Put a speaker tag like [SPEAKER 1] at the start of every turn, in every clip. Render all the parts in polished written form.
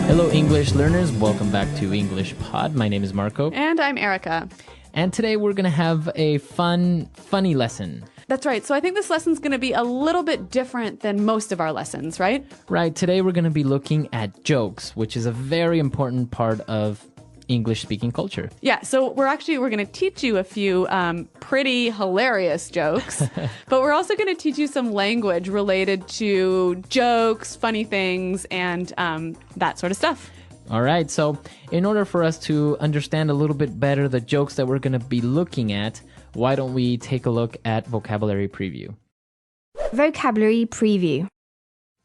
[SPEAKER 1] Hello, English learners. Welcome back to English Pod. My name is Marco.
[SPEAKER 2] And I'm Erica.
[SPEAKER 1] And today we're going to have a funny lesson.
[SPEAKER 2] That's right. So I think this lesson's going to be a little bit different than most of our lessons, right?
[SPEAKER 1] Right. Today we're going to be looking at jokes, which is a very important part of English-speaking culture.
[SPEAKER 2] Yeah, so we're going to teach you a few pretty hilarious jokes, but we're also going to teach you some language related to jokes, funny things, and that sort of stuff.
[SPEAKER 1] All right, so in order for us to understand a little bit better the jokes that we're going to be looking at, why don't we take a look at vocabulary preview?
[SPEAKER 3] Vocabulary preview.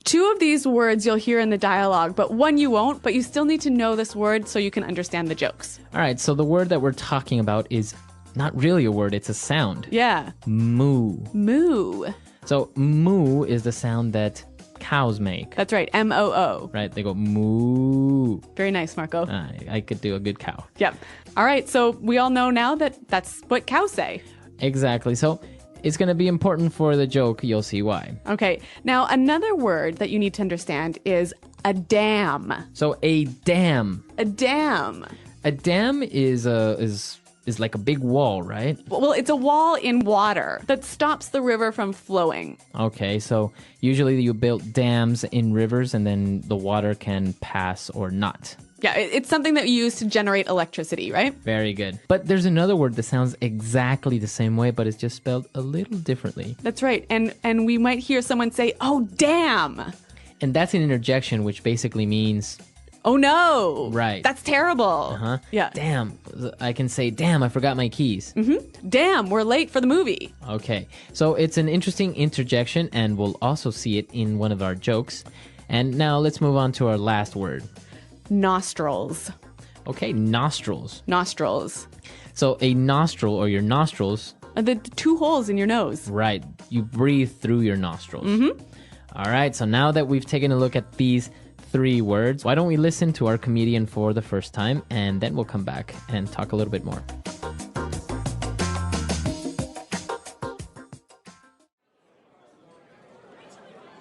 [SPEAKER 2] Two of these words you'll hear in the dialogue, but one you won't, but you still need to know this word so you can understand the jokes.
[SPEAKER 1] All right, so the word that we're talking about is not really a word, it's a sound.
[SPEAKER 2] Yeah.
[SPEAKER 1] Moo.
[SPEAKER 2] Moo.
[SPEAKER 1] So moo is the sound that cows make.
[SPEAKER 2] That's right, M-O-O.
[SPEAKER 1] Right, they go moo.
[SPEAKER 2] Very nice, Marco.
[SPEAKER 1] I could do a good cow.
[SPEAKER 2] Yep. All right, so we all know now that that's what cows say.
[SPEAKER 1] Exactly, so it's going to be important for the joke. You'll see why.
[SPEAKER 2] Okay. Now, another word that you need to understand is a dam.
[SPEAKER 1] So a dam.
[SPEAKER 2] A dam.
[SPEAKER 1] A dam is like a big wall, right?
[SPEAKER 2] Well, it's a wall in water that stops the river from flowing.
[SPEAKER 1] Okay, so usually you build dams in rivers and then the water can pass or not.
[SPEAKER 2] Yeah, it's something that you use to generate electricity, right?
[SPEAKER 1] Very good. But there's another word that sounds exactly the same way, but it's just spelled a little differently.
[SPEAKER 2] That's right. And we might hear someone say, "Oh, damn."
[SPEAKER 1] And that's an interjection, which basically means,
[SPEAKER 2] "Oh, no."
[SPEAKER 1] Right.
[SPEAKER 2] That's terrible.
[SPEAKER 1] Uh-huh.
[SPEAKER 2] Yeah.
[SPEAKER 1] Damn. I can say, damn, I forgot my keys.
[SPEAKER 2] Mm-hmm. Damn, we're late for the movie.
[SPEAKER 1] Okay. So it's an interesting interjection, and we'll also see it in one of our jokes. And now let's move on to our last word.
[SPEAKER 2] Nostrils.
[SPEAKER 1] Okay, nostrils.
[SPEAKER 2] Nostrils.
[SPEAKER 1] So a nostril or your nostrils.
[SPEAKER 2] The two holes in your nose.
[SPEAKER 1] Right. You breathe through your nostrils.
[SPEAKER 2] Mm-hmm.
[SPEAKER 1] All right. So now that we've taken a look at these three words, why don't we listen to our comedian for the first time, and then we'll come back and talk a little bit more.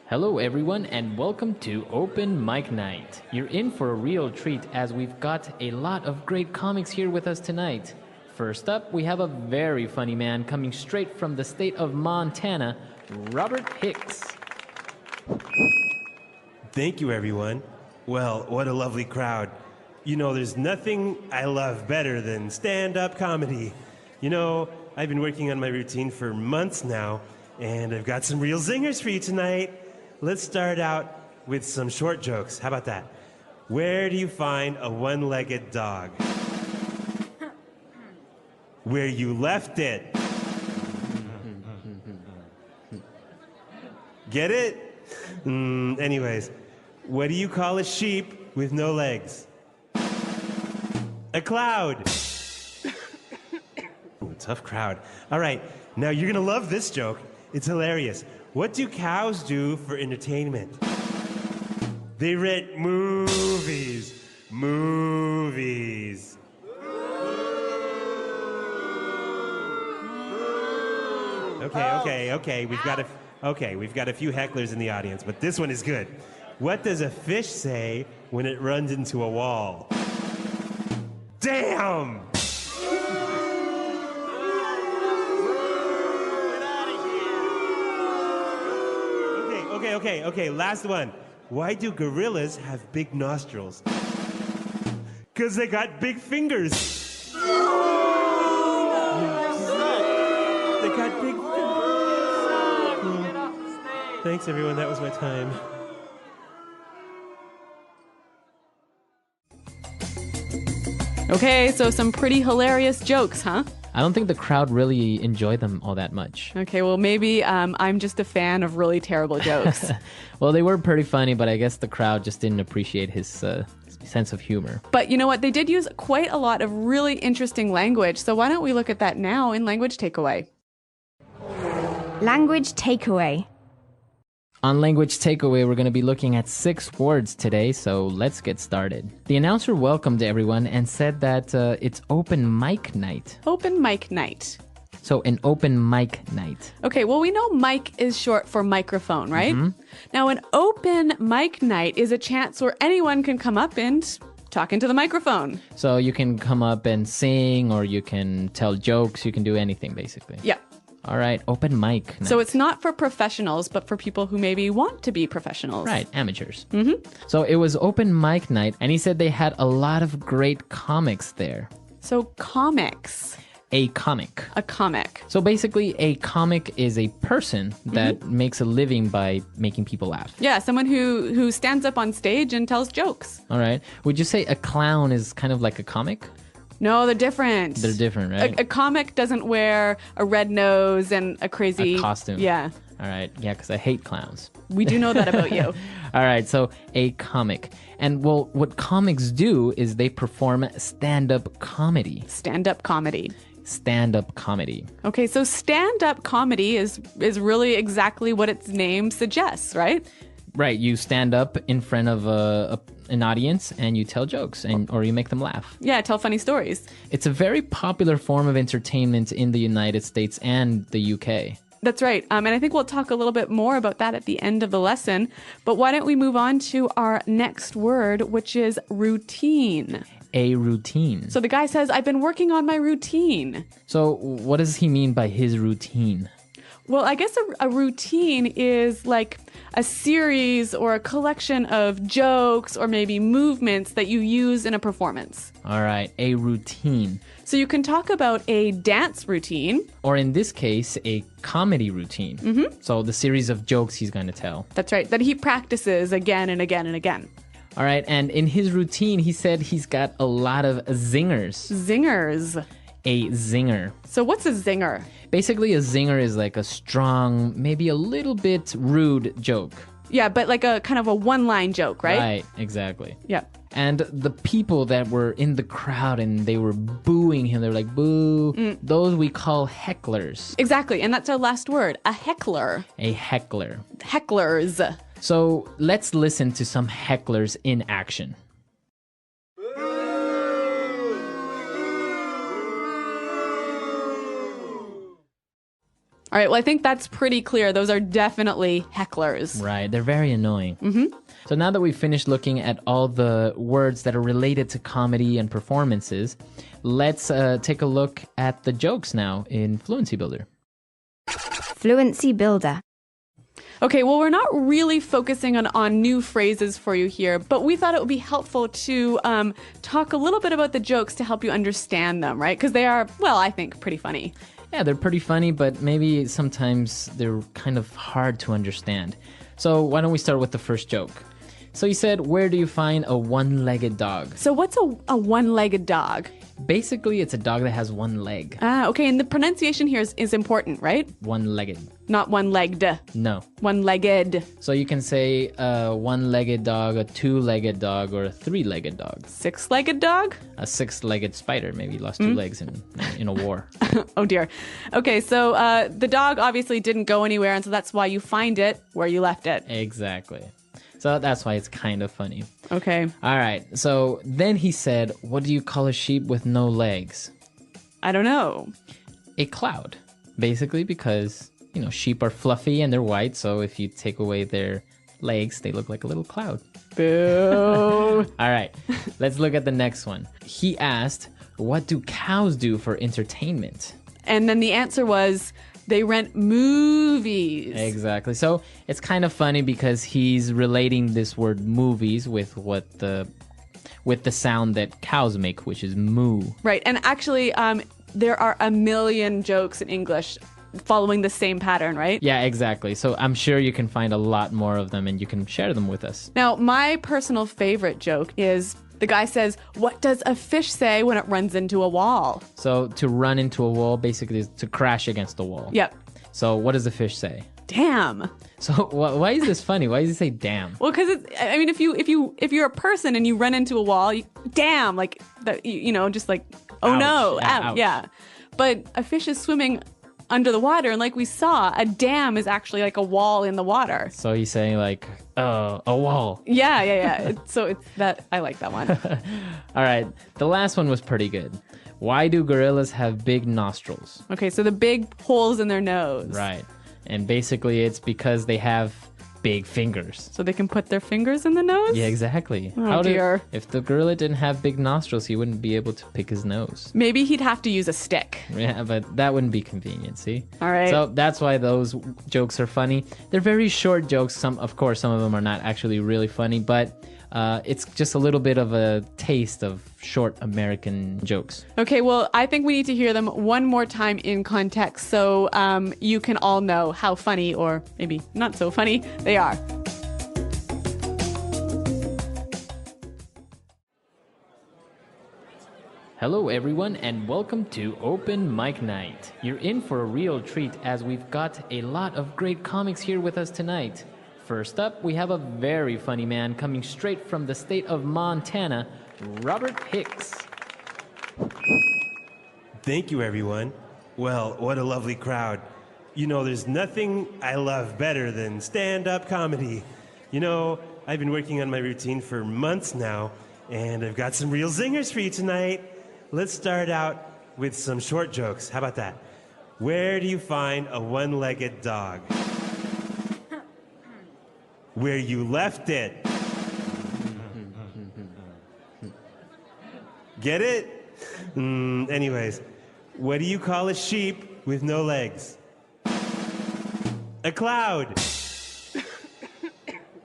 [SPEAKER 1] Hello everyone and welcome to Open Mic Night. You're in for a real treat as we've got a lot of great comics here with us tonight. First up, we have a very funny man coming straight from the state of Montana, Robert Hicks.
[SPEAKER 4] Thank you, everyone. Well, what a lovely crowd. You know, there's nothing I love better than stand-up comedy. You know, I've been working on my routine for months now, and I've got some real zingers for you tonight. Let's start out with some short jokes. How about that? Where do you find a one-legged dog? Where you left it. Get it? Anyways, what do you call a sheep with no legs? A cloud. Ooh, tough crowd. All right, now you're gonna love this joke. It's hilarious. What do cows do for entertainment? They rent movies. Movies. Okay. We've got a few hecklers in the audience, but this one is good. What does a fish say when it runs into a wall? Damn! Okay, last one. Why do gorillas have big nostrils? 'Cause they got big fingers. They got big fingers. Thanks, everyone. That was my time.
[SPEAKER 2] Okay, so some pretty hilarious jokes, huh?
[SPEAKER 1] I don't think the crowd really enjoyed them all that much.
[SPEAKER 2] Okay, well, maybe I'm just a fan of really terrible jokes.
[SPEAKER 1] Well, they were pretty funny, but I guess the crowd just didn't appreciate his sense of humor.
[SPEAKER 2] But you know what? They did use quite a lot of really interesting language. So why don't we look at that now in Language Takeaway?
[SPEAKER 3] Language takeaway.
[SPEAKER 1] On Language Takeaway, we're going to be looking at 6 words today, so let's get started. The announcer welcomed everyone and said that it's open mic night.
[SPEAKER 2] Open mic night.
[SPEAKER 1] So an open mic night.
[SPEAKER 2] Okay, well, we know mic is short for microphone, right? Now, an open mic night is a chance where anyone can come up and talk into the microphone.
[SPEAKER 1] So you can come up and sing, or you can tell jokes. You can do anything, basically.
[SPEAKER 2] Yeah.
[SPEAKER 1] All right, open mic night.
[SPEAKER 2] So it's not for professionals, but for people who maybe want to be professionals.
[SPEAKER 1] Right, amateurs. So it was open mic night, and he said they had a lot of great comics there.
[SPEAKER 2] So comics,
[SPEAKER 1] A comic.
[SPEAKER 2] a comic.
[SPEAKER 1] So basically, a comic is a person that makes a living by making people laugh.
[SPEAKER 2] Yeah, someone who stands up on stage and tells jokes.
[SPEAKER 1] All right. Would you say a clown is kind of like a comic?
[SPEAKER 2] No, they're different.
[SPEAKER 1] They're different, right?
[SPEAKER 2] A comic doesn't wear a red nose and a crazy
[SPEAKER 1] A costume.
[SPEAKER 2] Yeah,
[SPEAKER 1] All right. Yeah, because I hate clowns.
[SPEAKER 2] we do know that about you.
[SPEAKER 1] All right. So a comic. And well, what comics do is they perform stand-up comedy.
[SPEAKER 2] Stand-up comedy.
[SPEAKER 1] Stand-up comedy.
[SPEAKER 2] Okay, so stand-up comedy is really exactly what its name suggests, right?
[SPEAKER 1] Right. You stand up in front of an audience and you tell jokes or you make them laugh.
[SPEAKER 2] Yeah, tell funny stories.
[SPEAKER 1] It's a very popular form of entertainment in the United States and the UK.
[SPEAKER 2] That's right. And I think we'll talk a little bit more about that at the end of the lesson. But why don't we move on to our next word, which is routine.
[SPEAKER 1] A routine.
[SPEAKER 2] So the guy says, I've been working on my routine.
[SPEAKER 1] So what does he mean by his routine?
[SPEAKER 2] Well, I guess a routine is like a series or a collection of jokes or maybe movements that you use in a performance.
[SPEAKER 1] All right, a routine.
[SPEAKER 2] So you can talk about a dance routine.
[SPEAKER 1] Or in this case, a comedy routine. So the series of jokes he's going to tell.
[SPEAKER 2] That's right, that he practices again and again and again.
[SPEAKER 1] All right, and in his routine, he said he's got a lot of zingers.
[SPEAKER 2] Zingers.
[SPEAKER 1] A zinger.
[SPEAKER 2] So what's a zinger?
[SPEAKER 1] Basically, a zinger is like a strong, maybe a little bit rude joke.
[SPEAKER 2] Yeah, but like a kind of a one-line joke, right?
[SPEAKER 1] Right, exactly.
[SPEAKER 2] Yeah.
[SPEAKER 1] And the people that were in the crowd and they were booing him, they were like, boo. Those we call hecklers.
[SPEAKER 2] Exactly, and that's our last word, a heckler.
[SPEAKER 1] A heckler.
[SPEAKER 2] Hecklers.
[SPEAKER 1] So let's listen to some hecklers in action.
[SPEAKER 2] All right, well, I think that's pretty clear. Those are definitely hecklers.
[SPEAKER 1] Right, they're very annoying. So now that we've finished looking at all the words that are related to comedy and performances, let's take a look at the jokes now in Fluency Builder.
[SPEAKER 3] Fluency Builder.
[SPEAKER 2] Okay, well, we're not really focusing on new phrases for you here, but we thought it would be helpful to talk a little bit about the jokes to help you understand them, right? Because they are, well, I think, pretty funny.
[SPEAKER 1] Yeah, they're pretty funny, but maybe sometimes they're kind of hard to understand. So why don't we start with the first joke? So he said, where do you find a one-legged dog?
[SPEAKER 2] So what's a one-legged dog?
[SPEAKER 1] Basically, it's a dog that has one leg.
[SPEAKER 2] Ah, okay, and the pronunciation here is important, right?
[SPEAKER 1] One-legged.
[SPEAKER 2] Not one-legged.
[SPEAKER 1] No.
[SPEAKER 2] One-legged.
[SPEAKER 1] So you can say a one-legged dog, a two-legged dog, or a three-legged dog.
[SPEAKER 2] Six-legged dog?
[SPEAKER 1] A six-legged spider maybe lost two legs in a war.
[SPEAKER 2] Oh dear. Okay, so the dog obviously didn't go anywhere, and so that's why you find it where you left it.
[SPEAKER 1] Exactly. So that's why it's kind of funny.
[SPEAKER 2] Okay.
[SPEAKER 1] All right. So then he said, what do you call a sheep with no legs?
[SPEAKER 2] I don't know.
[SPEAKER 1] A cloud. Basically because, you know, sheep are fluffy and they're white. So if you take away their legs, they look like a little cloud.
[SPEAKER 2] Boo.
[SPEAKER 1] All right. Let's look at the next one. He asked, what do cows do for entertainment?
[SPEAKER 2] And then the answer was, they rent movies.
[SPEAKER 1] Exactly. So it's kind of funny because he's relating this word movies with the sound that cows make, which is moo.
[SPEAKER 2] Right. And actually, there are a million jokes in English following the same pattern, right?
[SPEAKER 1] Yeah, exactly. So I'm sure you can find a lot more of them and you can share them with us.
[SPEAKER 2] Now, my personal favorite joke is the guy says, what does a fish say when it runs into a wall?
[SPEAKER 1] So to run into a wall basically is to crash against the wall.
[SPEAKER 2] Yep.
[SPEAKER 1] So what does the fish say?
[SPEAKER 2] Damn.
[SPEAKER 1] So why is this funny? Why does he say damn?
[SPEAKER 2] Well, because I mean, if you're a person and you run into a wall, damn, like that, you know, just like, oh
[SPEAKER 1] Ouch.
[SPEAKER 2] no,
[SPEAKER 1] Yeah,
[SPEAKER 2] ouch.
[SPEAKER 1] ouch.
[SPEAKER 2] Yeah. But a fish is swimming under the water, and like we saw, a dam is actually like a wall in the water.
[SPEAKER 1] So he's saying like, a wall.
[SPEAKER 2] Yeah. So it's that I like that one.
[SPEAKER 1] All right. The last one was pretty good. Why do gorillas have big nostrils?
[SPEAKER 2] Okay, so the big holes in their nose.
[SPEAKER 1] Right. And basically, it's because they have big fingers.
[SPEAKER 2] So they can put their fingers in the nose?
[SPEAKER 1] Yeah, exactly.
[SPEAKER 2] Oh, dear.
[SPEAKER 1] If the gorilla didn't have big nostrils, he wouldn't be able to pick his nose.
[SPEAKER 2] Maybe he'd have to use a stick.
[SPEAKER 1] Yeah, but that wouldn't be convenient, see?
[SPEAKER 2] All right.
[SPEAKER 1] So that's why those jokes are funny. They're very short jokes. Some of them are not actually really funny, but it's just a little bit of a taste of short American jokes.
[SPEAKER 2] Okay, well, I think we need to hear them one more time in context so you can all know how funny, or maybe not so funny, they are.
[SPEAKER 1] Hello, everyone, and welcome to Open Mic Night. You're in for a real treat as we've got a lot of great comics here with us tonight. First up, we have a very funny man coming straight from the state of Montana, Robert Hicks.
[SPEAKER 4] Thank you, everyone. Well, what a lovely crowd. You know, there's nothing I love better than stand-up comedy. You know, I've been working on my routine for months now, and I've got some real zingers for you tonight. Let's start out with some short jokes. How about that? Where do you find a one-legged dog? Where you left it. Get it? Anyways, what do you call a sheep with no legs? A cloud.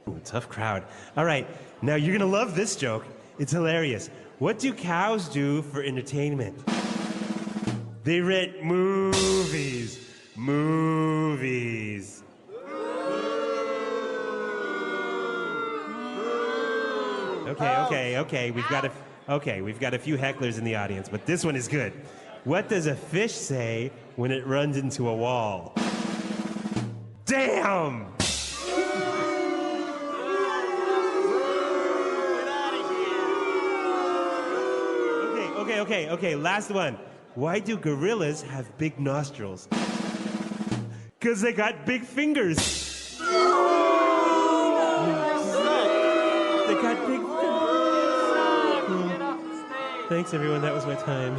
[SPEAKER 4] Ooh, tough crowd. All right, now you're gonna love this joke. It's hilarious. What do cows do for entertainment? They rent movies. Movies. Okay. We've got a few hecklers in the audience, but this one is good. What does a fish say when it runs into a wall? Damn! Okay, last one. Why do gorillas have big nostrils? 'Cause they got big fingers. They got big fingers. Thanks, everyone. That was my time.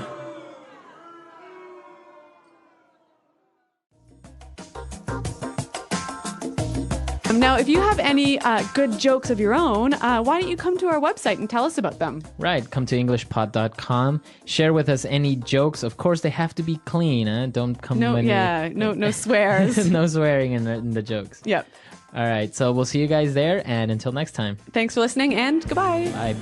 [SPEAKER 2] Now, if you have any good jokes of your own, why don't you come to our website and tell us about them?
[SPEAKER 1] Right, come to EnglishPod.com. Share with us any jokes. Of course, they have to be clean. Don't come.
[SPEAKER 2] No swears.
[SPEAKER 1] No swearing in the jokes.
[SPEAKER 2] Yep.
[SPEAKER 1] All right, so we'll see you guys there, and until next time.
[SPEAKER 2] Thanks for listening, and goodbye.
[SPEAKER 1] Bye.